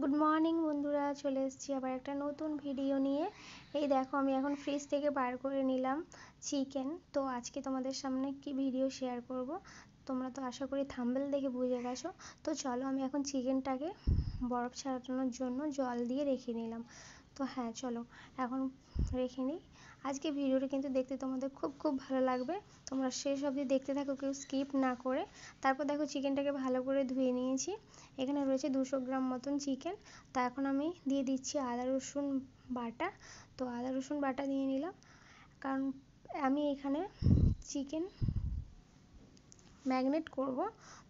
Good morning বন্ধুরা, চলে এসেছি আবার একটা নতুন ভিডিও নিয়ে। এই দেখো, আমি এখন ফ্রিজ থেকে বার করে নিলাম চিকেন। তো আজকে তোমাদের সামনে কি ভিডিও শেয়ার করব, তোমরা তো আশা করি থাম্বনেল দেখে বুঝে গেছো। তো চলো, আমি এখন চিকেনটাকে বরফ ছাড়ানোর জন্য জল দিয়ে রেখে নিলাম। তো হ্যাঁ, চলো এখন রেখে নিই। আজকে ভিডিওটা কিন্তু দেখতে তোমাদের খুব ভালো লাগবে। তোমরা শেষ অবধি দেখতে থাকো, কেউ স্কিপ না করে। তারপর দেখো, চিকেনটাকে ভালো করে ধুয়ে নিয়েছি। এখানে রয়েছে 200 গ্রাম মতন চিকেন। তা এখন আমি দিয়ে দিচ্ছি আদা রসুন বাটা। তো আদা রসুন বাটা দিয়ে নিলাম, কারণ আমি এখানে চিকেন ম্যাগনেট করব,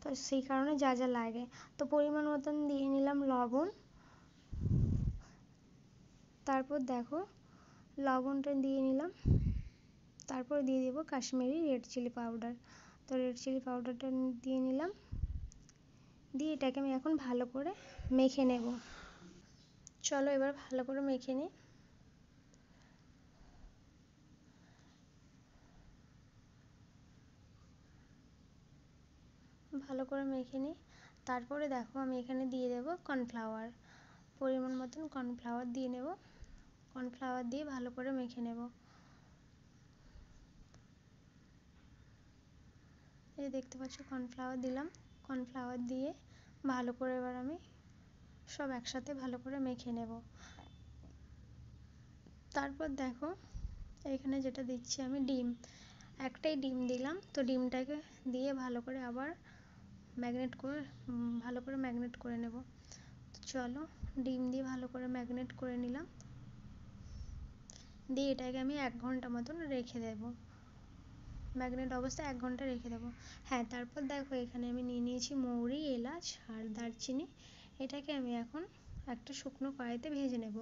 তো সেই কারণে যা যা লাগে। তো পরিমাণ মতন দিয়ে নিলাম লবণ। তারপর দেখো, লবণটা দিয়ে নিলাম। তারপর দিয়ে দেবো কাশ্মীরি রেড চিলি পাউডার। তো রেড চিলি পাউডারটা দিয়ে নিলাম, দিয়ে এটাকে আমি এখন ভালো করে মেখে নেব। চলো এবার ভালো করে মেখে নিই। ভালো করে মেখে নিই। তারপরে দেখো, আমি এখানে দিয়ে দেব কর্নফ্লাওয়ার। পরিমাণ মতন কর্নফ্লাওয়ার দিয়ে নেব। কর্নফ্লাওয়ার দিয়ে ভালো করে মেখে নেব। এই দেখতে পাচ্ছ, কর্নফ্লাওয়ার দিলাম। কর্নফ্লাওয়ার দিয়ে ভালো করে এবার আমি সব একসাথে ভালো করে মেখে নেব। তারপর দেখো, এখানে যেটা দিচ্ছি আমি ডিম, একটাই ডিম দিলাম। তো ডিমটাকে দিয়ে ভালো করে আবার ভালো করে ম্যাগনেট করে নেব। চলো, ডিম দিয়ে ভালো করে ম্যাগনেট করে নিলাম, দিয়ে এটাকে আমি 1 ঘন্টা মতন রেখে দেব। ম্যাগনেট অবস্থায় 1 ঘন্টা রেখে দেবো। হ্যাঁ, তারপর দেখো, এখানে আমি নিয়ে নিয়েছি মৌরি, এলাচ আর দারচিনি। এটাকে আমি এখন একটা শুকনো কড়াইতে ভেজে নেব।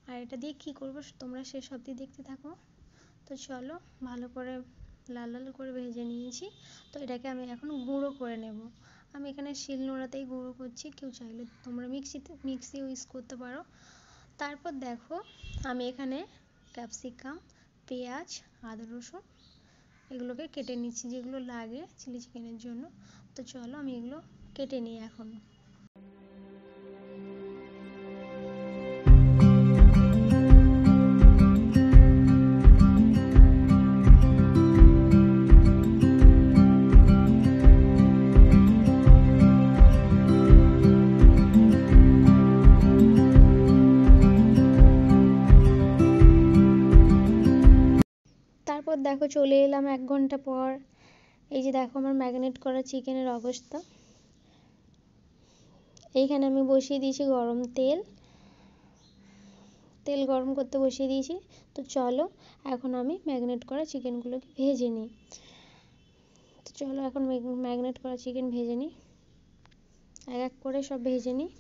আর এটা দিয়ে কি করব তোমরা শেষ অবধি দেখতে থাকো। তো চলো, ভালো করে লাল লাল করে ভেজে নিয়েছি। তো এটাকে আমি এখন গুঁড়ো করে নেব। আমি এখানে শিলনোড়াতেই গুঁড়ো করছি, কেউ চাইলে তোমরা মিক্সি ইউজ করতে পারো। তারপর দেখো, আমি এখানে ক্যাপসিকাম, পেঁয়াজ, আদা রসুন এগুলোকে কেটে নিচ্ছি, যেগুলো লাগে চিলি চিকেনের জন্য। তো চলো, আমি এগুলো কেটে নিই এখন। তারপর দেখো, চলে এলাম 1 ঘন্টা পর। এই যে দেখো, আমার ম্যাগনেট করা চিকেনের অবস্থা। এইখানে আমি বসিয়ে দিয়েছি গরম তেল। তেল গরম করতে বসিয়ে দিয়েছি। তো চলো, এখন আমি ম্যাগনেট করা চিকেনগুলোকে ভেজে নিই। তো চলো, এখন ম্যাগনেট করা চিকেন ভেজে নিই, এক এক করে সব ভেজে নিই।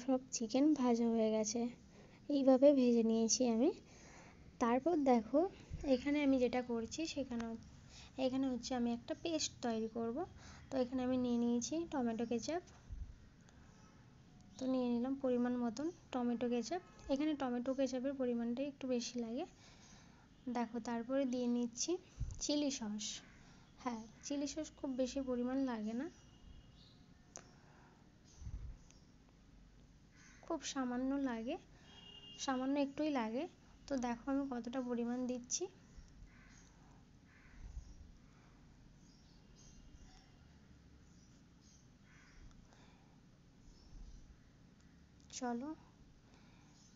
সব চিকেন ভাজা হয়ে গেছে। এইভাবে ভেজে নিয়েছি আমি। তারপর দেখো, এখানে আমি যেটা করছি, সেখানে এখানে হচ্ছে আমি একটা পেস্ট তৈরি করব। তো এখানে আমি নিয়ে নিয়েছি টমেটো কেচাপ। তো নিয়ে নিলাম পরিমাণ মতন টমেটো কেচাপ। এখানে টমেটো কেচাপের পরিমাণটা একটু বেশি লাগে। দেখো তারপরে দিয়ে নিচ্ছি চিলি সস। হ্যাঁ, চিলি সস খুব বেশি পরিমাণ লাগে না, খুব সামান্য লাগে, সামান্য একটুই লাগে। তো দেখো আমি কতটা পরিমাণ দিচ্ছি। চলো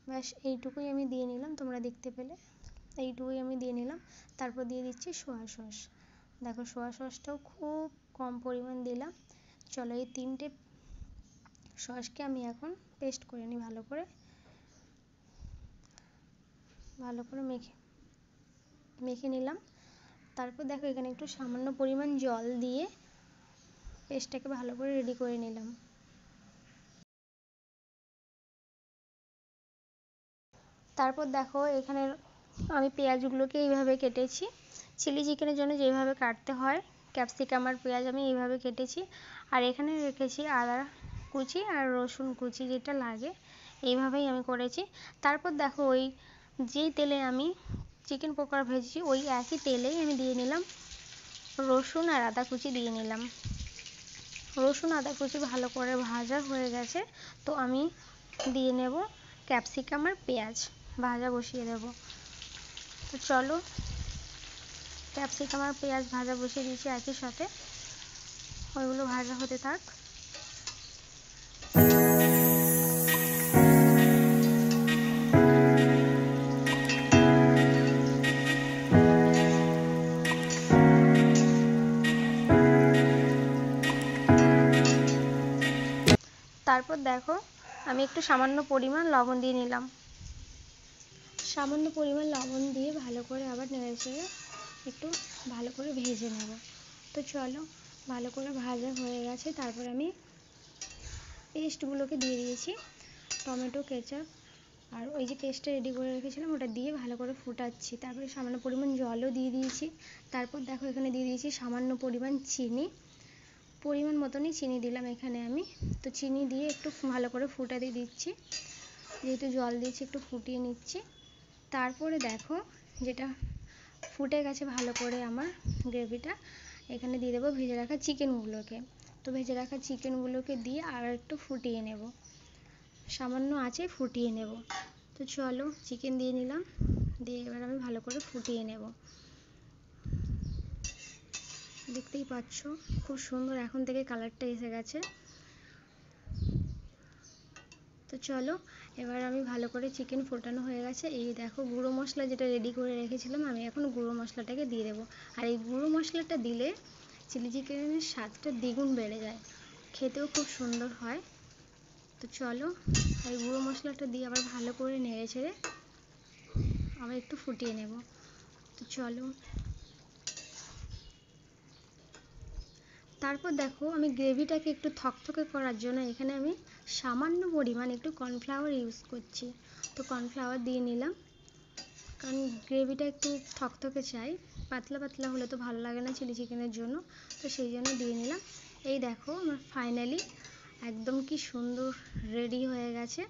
ব্যাস এইটুকুই আমি দিয়ে নিলাম, তোমরা দেখতে পেলে এইটুকুই আমি দিয়ে নিলাম। তারপর দিয়ে দিচ্ছি সোয়া সস। দেখো সোয়া সসটাও খুব কম পরিমাণ দিলাম। চলো এই 3টে সসকে আমি এখন পেস্ট করে নিই ভালো করে মেখে নিলাম। তারপর দেখো এখানে একটু সামান্য পরিমাণ জল দিয়ে পেস্টটাকে ভালো করে রেডি করে নিলাম। তারপর দেখো এখানে আমি পেঁয়াজগুলোকে এইভাবে কেটেছি, চিলি চিকেনের জন্য যেভাবে কাটতে হয় ক্যাপসিকাম আর পেঁয়াজ আমি এইভাবে কেটেছি। আর এখানে রেখেছি আদা কুচি আর রসুন কুচি, যেটা লাগে এইভাবেই আমি করেছি। তারপর দেখো ওই যেই তেলে আমি চিকেন পকোড়া ভেজেছি ওই একই তেলেই আমি দিয়ে নিলাম রসুন আর আদা কুচি দিয়ে নিলাম। রসুন আদা কুচি ভালো করে ভাজা হয়ে গেছে। তো আমি দিয়ে নেব ক্যাপসিকাম আর পেঁয়াজ, ভাজা বসিয়ে দেব। তো চলো ক্যাপসিকাম আর পেঁয়াজ ভাজা বসিয়ে দিয়েছি একই সাথে, ওইগুলো ভাজা হতে থাক। তারপর দেখো আমি একটু সামান্য পরিমাণ লবণ দিয়ে নিলাম। সামান্য পরিমাণ লবণ দিয়ে ভালো করে আবার নেড়েচেড়ে একটু ভালো করে ভেজে নেব। তো চলো ভালো করে ভাজা হয়ে গেছে। তারপর আমি পেস্টগুলোকে দিয়ে দিয়েছি, টমেটো কেচাপ আর ওই যে পেস্টটা রেডি করে রেখেছিলাম ওটা দিয়ে ভালো করে ফুটাচ্ছি। তারপরে সামান্য পরিমাণ জলও দিয়ে দিয়েছি। তারপর দেখো এখানে দিয়ে দিয়েছি সামান্য পরিমাণ চিনি, পরিমাণ মতনই চিনি দিলাম এখানে আমি। তো চিনি দিয়ে একটু ভালো করে ফুটাতে দিচ্ছি, যেহেতু জল দিয়েছি একটু ফুটিয়ে নিচ্ছি। তারপরে দেখো যেটা ফুটে গেছে ভালো করে আমার গ্রেভিটা, এখানে দিয়ে দেবো ভেজে রাখা চিকেনগুলোকে। তো ভেজে রাখা চিকেনগুলোকে দিয়ে আর একটু ফুটিয়ে নেব, সামান্য আঁচে ফুটিয়ে নেব। তো চলো চিকেন দিয়ে নিলাম, দিয়ে এবার আমি ভালো করে ফুটিয়ে নেব। দেখতেই পাচ্ছ খুব সুন্দর এখন থেকে কালারটা এসে গেছে। তো চলো এবার আমি ভালো করে চিকেন ফোটানো হয়ে গেছে। এই দেখো গুঁড়ো মশলা যেটা রেডি করে রেখেছিলাম আমি এখন গুঁড়ো মশলাটাকে দিয়ে দেবো। আর এই গুঁড়ো মশলাটা দিলে চিলি চিকেনের স্বাদটা দ্বিগুণ বেড়ে যায়, খেতেও খুব সুন্দর হয়। তো চলো এই গুঁড়ো মশলাটা দিয়ে আবার ভালো করে নেড়ে ছেড়ে আবার একটু ফুটিয়ে নেব। তো চলো তারপর দেখো আমি গ্রেভিটাকে একটু থকথকে করার জন্য এখানে আমি সামান্য পরিমাণ একটু কর্নফ্লাওয়ার ইউজ করছি। তো কর্নফ্লাওয়ার দিয়ে নিলাম, কারণ গ্রেভিটা একটু থকথকে চাই, পাতলা পাতলা হলে তো ভালো লাগে না চিলি চিকেনের জন্য। তো সেই জন্য দিয়ে নিলাম। এই দেখো আমার ফাইনালি একদম কি সুন্দর রেডি হয়ে গেছে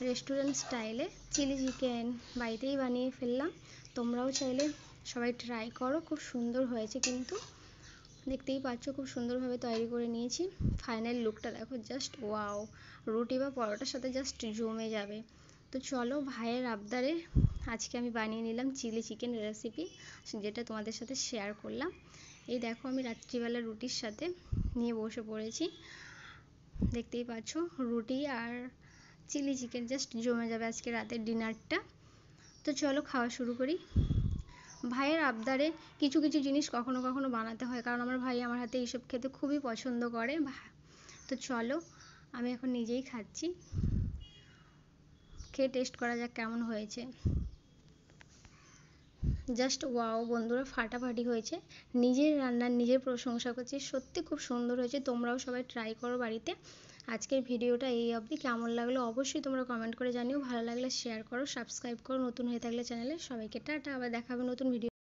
রেস্টুরেন্ট স্টাইলে চিলি চিকেন, বাড়িতেই বানিয়ে ফেললাম। তোমরাও চাইলে সবাই ট্রাই করো, খুব সুন্দর হয়েছে কিন্তু, দেখতেই পাচ্ছ খুব সুন্দরভাবে তৈরি করে নিয়েছি। ফাইনাল লুকটা দেখো জাস্ট ওয়াও, রুটি বা পরোটার সাথে জাস্ট জমে যাবে। তো চলো ভাইয়ের আবদারে আজকে আমি বানিয়ে নিলাম চিলি চিকেন রেসিপি, যেটা তোমাদের সাথে শেয়ার করলাম। এই দেখো আমি রাত্রিবেলা রুটির সাথে নিয়ে বসে পড়েছি, দেখতেই পাচ্ছ রুটি আর চিলি চিকেন জাস্ট জমে যাবে আজকে রাতের ডিনারটা। তো চলো খাওয়া শুরু করি। ভাইয়ের আবদারে কিছু কিছু জিনিস কখনো কখনো বানাতে হয়, কারণ আমার ভাই আমার হাতে এইসব খেতে খুবই পছন্দ করে। তো চলো আমি এখন নিজেই খাচ্ছি, খেয়ে টেস্ট করা যাক কেমন হয়েছে। জাস্ট ওয়াও বন্ধুরা, ফাটাফাটি হয়েছে। নিজের রান্নার নিজের প্রশংসা করছি, সত্যি খুব সুন্দর হয়েছে। তোমরাও সবাই ট্রাই করো বাড়িতে। আজকের ভিডিওটা এই অবধি, কেমন লাগলো অবশ্যই তোমরা কমেন্ট করে জানিও, ভালো লাগলে শেয়ার করো, সাবস্ক্রাইব করো নতুন হয়ে থাকলে চ্যানেলে। সবাইকে টাটা, আবার দেখা হবে নতুন ভিডিও।